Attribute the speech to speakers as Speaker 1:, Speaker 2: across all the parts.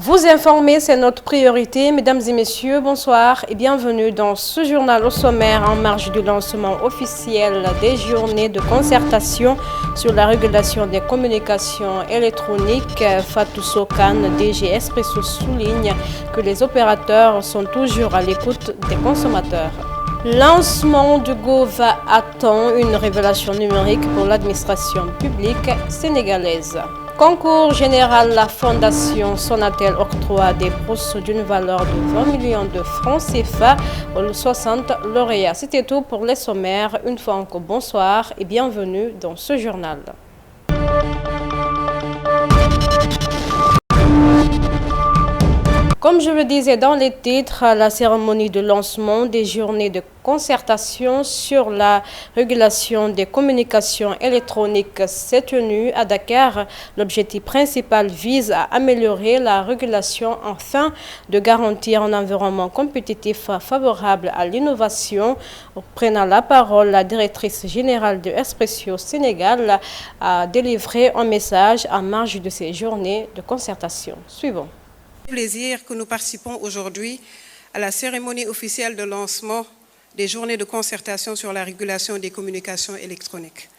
Speaker 1: Vous informer, c'est notre priorité. Mesdames et messieurs, bonsoir et bienvenue dans ce journal au sommaire en marge du lancement officiel des journées de concertation sur la régulation des communications électroniques. Fatou Sokane, DG Expresso, souligne que les opérateurs sont toujours à l'écoute des consommateurs. Lancement du GOVA attend une révélation numérique pour l'administration publique sénégalaise. Concours général, la Fondation Sonatel octroie des bourses d'une valeur de 20 millions de francs CFA aux 60 lauréats. C'était tout pour les sommaires. Une fois encore, bonsoir et bienvenue dans ce journal. Comme je le disais dans les titres, la cérémonie de lancement des journées de concertation sur la régulation des communications électroniques s'est tenue à Dakar. L'objectif principal vise à améliorer la régulation afin de garantir un environnement compétitif favorable à l'innovation. Prenant la parole, la directrice générale de Expresso Sénégal a délivré un message en marge de ces journées de concertation. Suivons.
Speaker 2: Plaisir que nous participons aujourd'hui à la cérémonie officielle de lancement des journées de concertation sur la régulation des communications électroniques,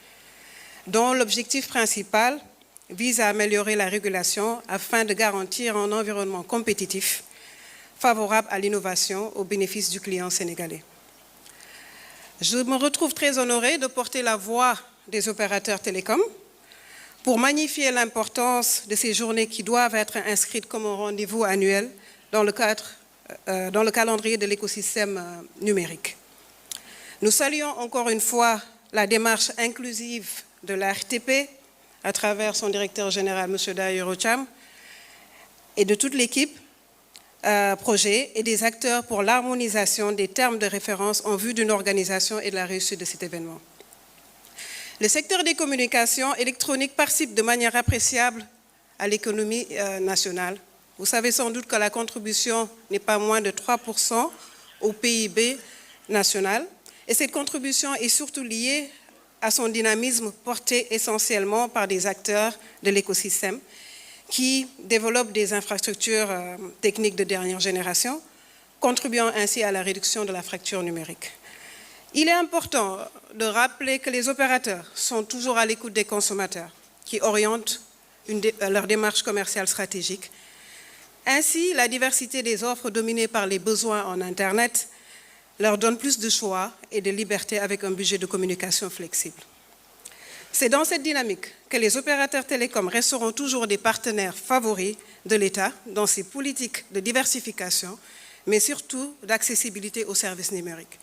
Speaker 2: dont l'objectif principal vise à améliorer la régulation afin de garantir un environnement compétitif favorable à l'innovation au bénéfice du client sénégalais. Je me retrouve très honorée de porter la voix des opérateurs télécoms pour magnifier l'importance de ces journées qui doivent être inscrites comme un rendez-vous annuel dans le calendrier de l'écosystème numérique. Nous saluons encore une fois la démarche inclusive de l'ARTP à travers son directeur général, M. Daïro Cham, et de toute l'équipe projet et des acteurs pour l'harmonisation des termes de référence en vue d'une organisation et de la réussite de cet événement. Le secteur des communications électroniques participe de manière appréciable à l'économie nationale. Vous savez sans doute que la contribution n'est pas moins de 3% au PIB national. Et cette contribution est surtout liée à son dynamisme porté essentiellement par des acteurs de l'écosystème qui développent des infrastructures techniques de dernière génération, contribuant ainsi à la réduction de la fracture numérique. Il est important de rappeler que les opérateurs sont toujours à l'écoute des consommateurs qui orientent leur démarche commerciale stratégique. Ainsi, la diversité des offres dominées par les besoins en Internet leur donne plus de choix et de liberté avec un budget de communication flexible. C'est dans cette dynamique que les opérateurs télécoms resteront toujours des partenaires favoris de l'État dans ses politiques de diversification, mais surtout d'accessibilité aux services numériques.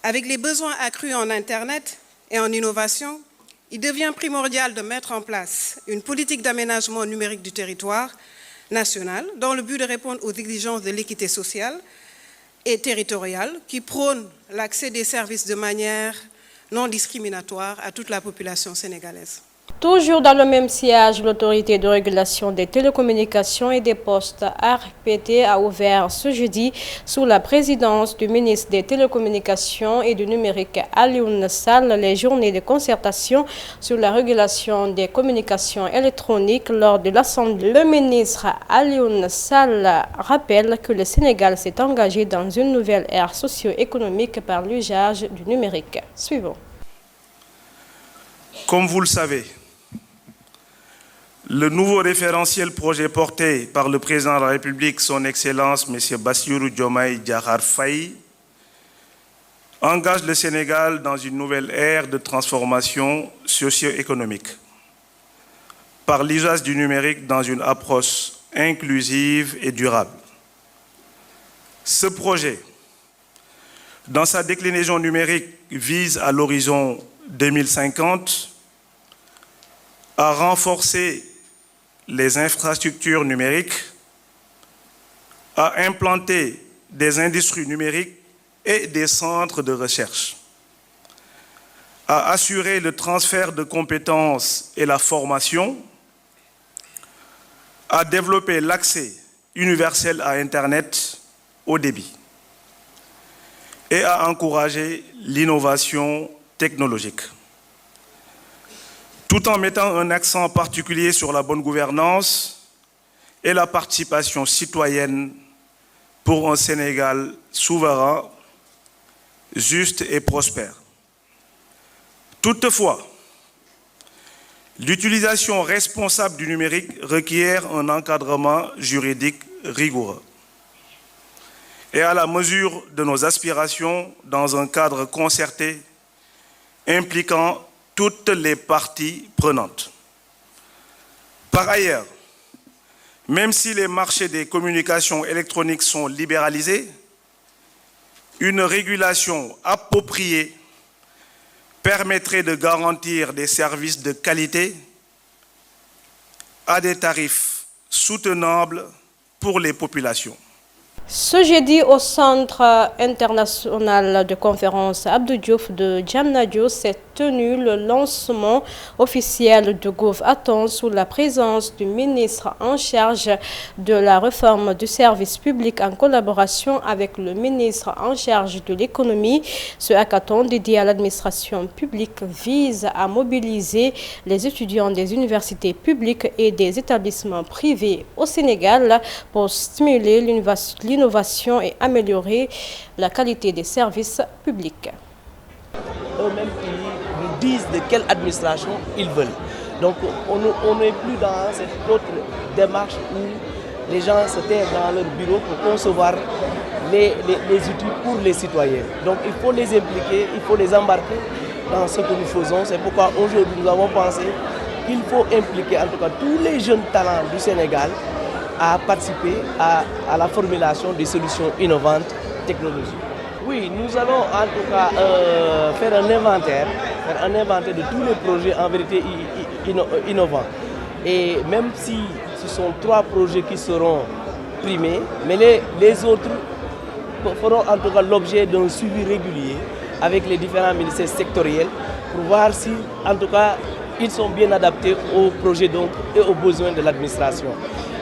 Speaker 2: Avec les besoins accrus en Internet et en innovation, il devient primordial de mettre en place une politique d'aménagement numérique du territoire national dans le but de répondre aux exigences de l'équité sociale et territoriale qui prône l'accès des services de manière non discriminatoire à toute la population sénégalaise.
Speaker 1: Toujours dans le même sillage, l'autorité de régulation des télécommunications et des postes ARPT a ouvert ce jeudi sous la présidence du ministre des télécommunications et du numérique Alioune Sall les journées de concertation sur la régulation des communications électroniques lors de l'Assemblée. Le ministre Alioune Sall rappelle que le Sénégal s'est engagé dans une nouvelle ère socio-économique par l'usage du numérique. Suivons.
Speaker 3: Comme vous le savez, le nouveau référentiel projet porté par le président de la République, son Excellence M. Bassirou Diomaye Diakhar Faye, engage le Sénégal dans une nouvelle ère de transformation socio-économique par l'usage du numérique dans une approche inclusive et durable. Ce projet, dans sa déclinaison numérique, vise à l'horizon 2050 à renforcer les infrastructures numériques, à implanter des industries numériques et des centres de recherche, à assurer le transfert de compétences et la formation, à développer l'accès universel à Internet haut débit et à encourager l'innovation technologique. Tout en mettant un accent particulier sur la bonne gouvernance et la participation citoyenne pour un Sénégal souverain, juste et prospère. Toutefois, l'utilisation responsable du numérique requiert un encadrement juridique rigoureux. Et à la mesure de nos aspirations dans un cadre concerté impliquant toutes les parties prenantes. Par ailleurs, même si les marchés des communications électroniques sont libéralisés, une régulation appropriée permettrait de garantir des services de qualité à des tarifs soutenables pour les populations.
Speaker 1: Ce jeudi, au Centre international de conférence Abdou Diouf de Diamniadio s'est tenu le lancement officiel de GovAttend sous la présence du ministre en charge de la réforme du service public en collaboration avec le ministre en charge de l'économie. Ce hackathon dédié à l'administration publique vise à mobiliser les étudiants des universités publiques et des établissements privés au Sénégal pour stimuler l'innovation et améliorer la qualité des services publics.
Speaker 4: Eux-mêmes, ils nous disent de quelle administration ils veulent. Donc on n'est plus dans cette autre démarche où les gens se taisent dans leur bureau pour concevoir les outils pour les citoyens. Donc il faut les impliquer, il faut les embarquer dans ce que nous faisons. C'est pourquoi aujourd'hui nous avons pensé qu'il faut impliquer en tout cas tous les jeunes talents du Sénégal à participer à la formulation des solutions innovantes technologiques. Oui, nous allons en tout cas faire un inventaire de tous les projets en vérité innovants. Et même si ce sont 3 projets qui seront primés, mais les autres feront en tout cas l'objet d'un suivi régulier avec les différents ministères sectoriels pour voir si en tout cas ils sont bien adaptés aux projets donc, et aux besoins de l'administration.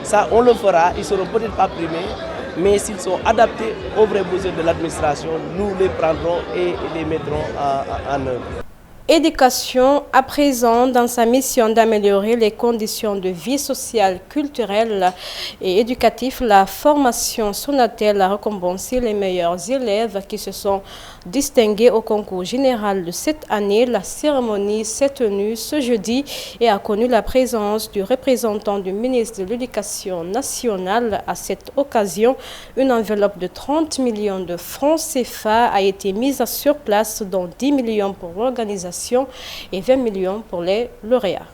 Speaker 4: Ça, on le fera, ils ne seront peut-être pas primés, mais s'ils sont adaptés aux vrais besoins de l'administration, nous les prendrons et les mettrons en œuvre.
Speaker 1: Éducation, à présent, dans sa mission d'améliorer les conditions de vie sociale, culturelle et éducative, la formation Sonatel a récompensé les meilleurs élèves qui se sont distingués au concours général de cette année. La cérémonie s'est tenue ce jeudi et a connu la présence du représentant du ministre de l'Éducation nationale. À cette occasion, une enveloppe de 30 millions de francs CFA a été mise sur place, dont 10 millions pour l'organisation et 20 millions pour les lauréats.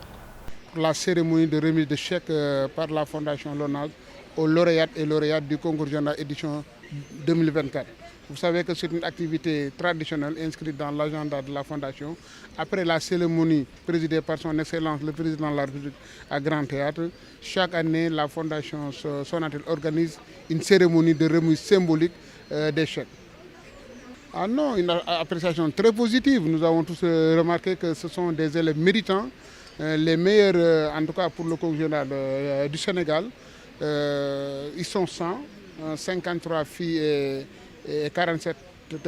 Speaker 5: La cérémonie de remise de chèques par la Fondation Lonase aux lauréates et lauréats du concours général édition 2024. Vous savez que c'est une activité traditionnelle inscrite dans l'agenda de la Fondation. Après la cérémonie présidée par son Excellence le Président de la République à Grand Théâtre, chaque année la Fondation Sonatel organise une cérémonie de remise symbolique des chèques. Ah non, une appréciation très positive. Nous avons tous remarqué que ce sont des élèves méritants, les meilleurs en tout cas pour le concours général du Sénégal. Ils sont 100, 53 filles et 47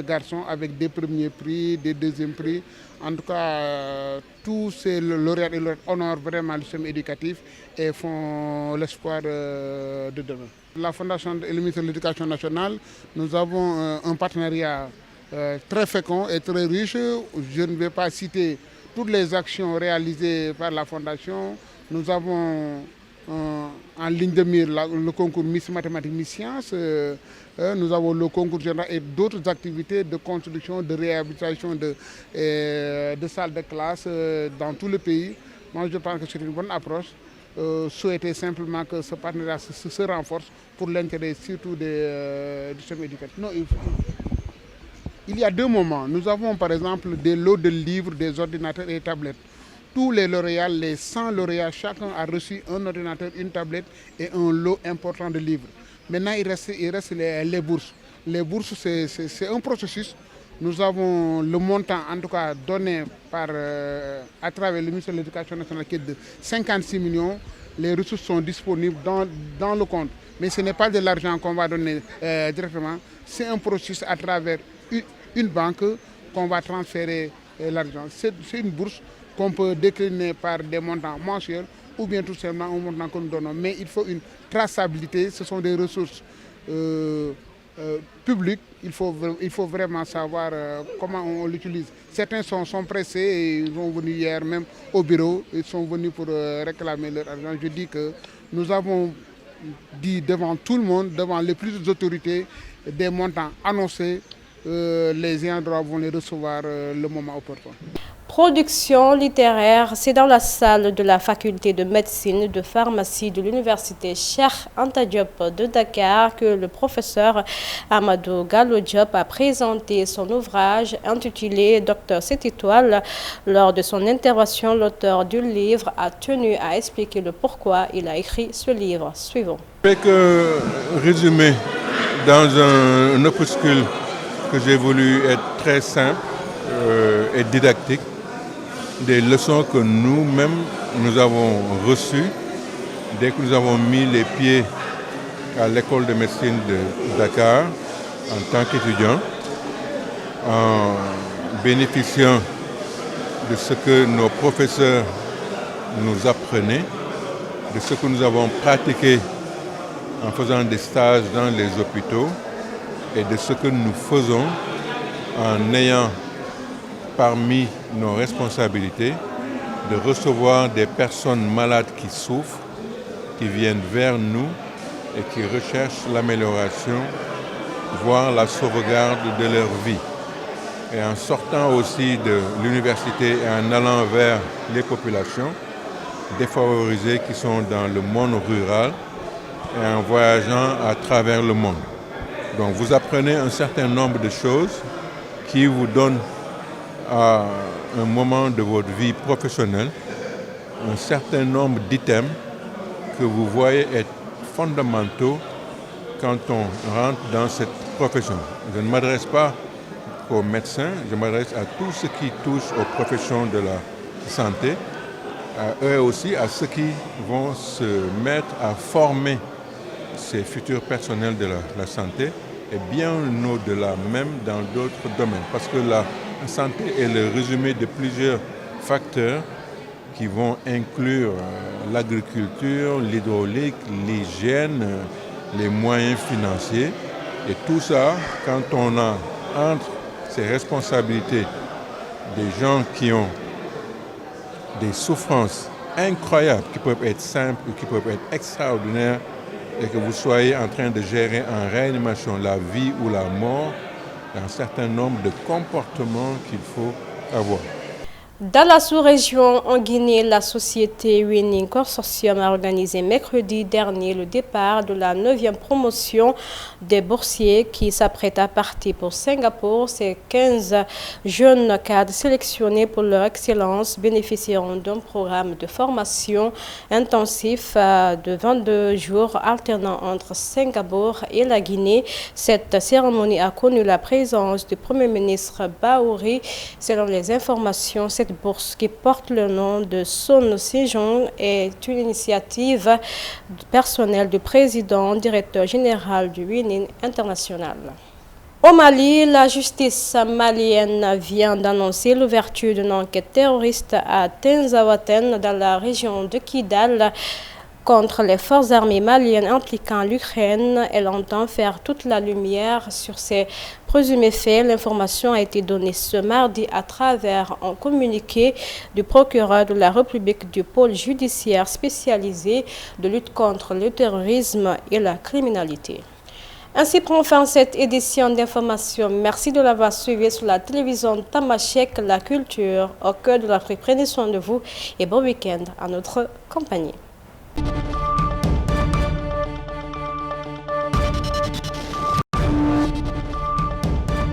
Speaker 5: garçons avec des premiers prix, des deuxièmes prix. En tout cas, tous ces lauréats et lauréates honorent vraiment le système éducatif et font l'espoir de demain. La Fondation et le ministère de l'Éducation nationale, nous avons un partenariat très fécond et très riche. Je ne vais pas citer toutes les actions réalisées par la Fondation. Nous avons en ligne de mire le concours Miss Mathématiques, Miss Sciences. Nous avons le concours général et d'autres activités de construction, de réhabilitation de salles de classe dans tout le pays. Moi, je pense que c'est une bonne approche. Souhaiter simplement que ce partenariat se renforce pour l'intérêt surtout du système éducatif. Non, il y a 2 moments. Nous avons par exemple des lots de livres, des ordinateurs et des tablettes. Tous les lauréats, les 100 lauréats, chacun a reçu un ordinateur, une tablette et un lot important de livres. Maintenant, il reste les bourses. Les bourses, c'est un processus. Nous avons le montant, en tout cas, donné à travers le ministère de l'Éducation nationale qui est de 56 millions. Les ressources sont disponibles dans le compte. Mais ce n'est pas de l'argent qu'on va donner directement. C'est un processus à travers une banque qu'on va transférer l'argent. C'est une bourse qu'on peut décliner par des montants mensuels ou bien tout simplement un montant que nous donnons. Mais il faut une traçabilité, ce sont des ressources publiques, il faut vraiment savoir comment on l'utilise. Certains sont pressés et ils sont venus hier même au bureau, ils sont venus pour réclamer leur argent. Je dis que nous avons dit devant tout le monde, devant les plus hautes autorités, des montants annoncés, les ayants droit vont les recevoir le moment opportun.
Speaker 1: Production littéraire, c'est dans la salle de la faculté de médecine et de pharmacie de l'université Cheikh Anta Diop de Dakar que le professeur Amadou Gallo Diop a présenté son ouvrage intitulé Docteur 7 étoiles. Lors de son intervention, l'auteur du livre a tenu à expliquer le pourquoi il a écrit ce livre. Suivons.
Speaker 6: Avec résumé dans un opuscule que j'ai voulu être très simple et didactique, des leçons que nous-mêmes nous avons reçues dès que nous avons mis les pieds à l'école de médecine de Dakar en tant qu'étudiants, en bénéficiant de ce que nos professeurs nous apprenaient, de ce que nous avons pratiqué en faisant des stages dans les hôpitaux et de ce que nous faisons en ayant parmi nos responsabilités de recevoir des personnes malades qui souffrent, qui viennent vers nous et qui recherchent l'amélioration, voire la sauvegarde de leur vie. Et en sortant aussi de l'université et en allant vers les populations défavorisées qui sont dans le monde rural et en voyageant à travers le monde. Donc vous apprenez un certain nombre de choses qui vous donnent à un moment de votre vie professionnelle un certain nombre d'items que vous voyez être fondamentaux quand on rentre dans cette profession. Je ne m'adresse pas aux médecins, je m'adresse à tout ce qui touche aux professions de la santé, à eux aussi, à ceux qui vont se mettre à former ces futurs personnels de la santé et bien au-delà même dans d'autres domaines. Parce que la santé est le résumé de plusieurs facteurs qui vont inclure l'agriculture, l'hydraulique, l'hygiène, les moyens financiers. Et tout ça, quand on a entre ces responsabilités des gens qui ont des souffrances incroyables, qui peuvent être simples ou qui peuvent être extraordinaires, et que vous soyez en train de gérer en réanimation la vie ou la mort, il y a un certain nombre de comportements qu'il faut avoir.
Speaker 1: Dans la sous-région en Guinée, la société Winning Consortium a organisé mercredi dernier le départ de la 9e promotion des boursiers qui s'apprêtent à partir pour Singapour. Ces 15 jeunes cadres sélectionnés pour leur excellence bénéficieront d'un programme de formation intensif de 22 jours alternant entre Singapour et la Guinée. Cette cérémonie a connu la présence du Premier ministre Baouri. Selon les informations, cette bourse qui porte le nom de Son Sejong est une initiative personnelle du président, directeur général du Winning International. Au Mali, la justice malienne vient d'annoncer l'ouverture d'une enquête terroriste à Tinzaouaten dans la région de Kidal contre les forces armées maliennes impliquant l'Ukraine. Elle entend faire toute la lumière sur ces présumés faits. L'information a été donnée ce mardi à travers un communiqué du procureur de la République du pôle judiciaire spécialisé de lutte contre le terrorisme et la criminalité. Ainsi prend fin cette édition d'information. Merci de l'avoir suivi sur la télévision Tamashek, la culture au cœur de l'Afrique. Prenez soin de vous et bon week-end à notre compagnie.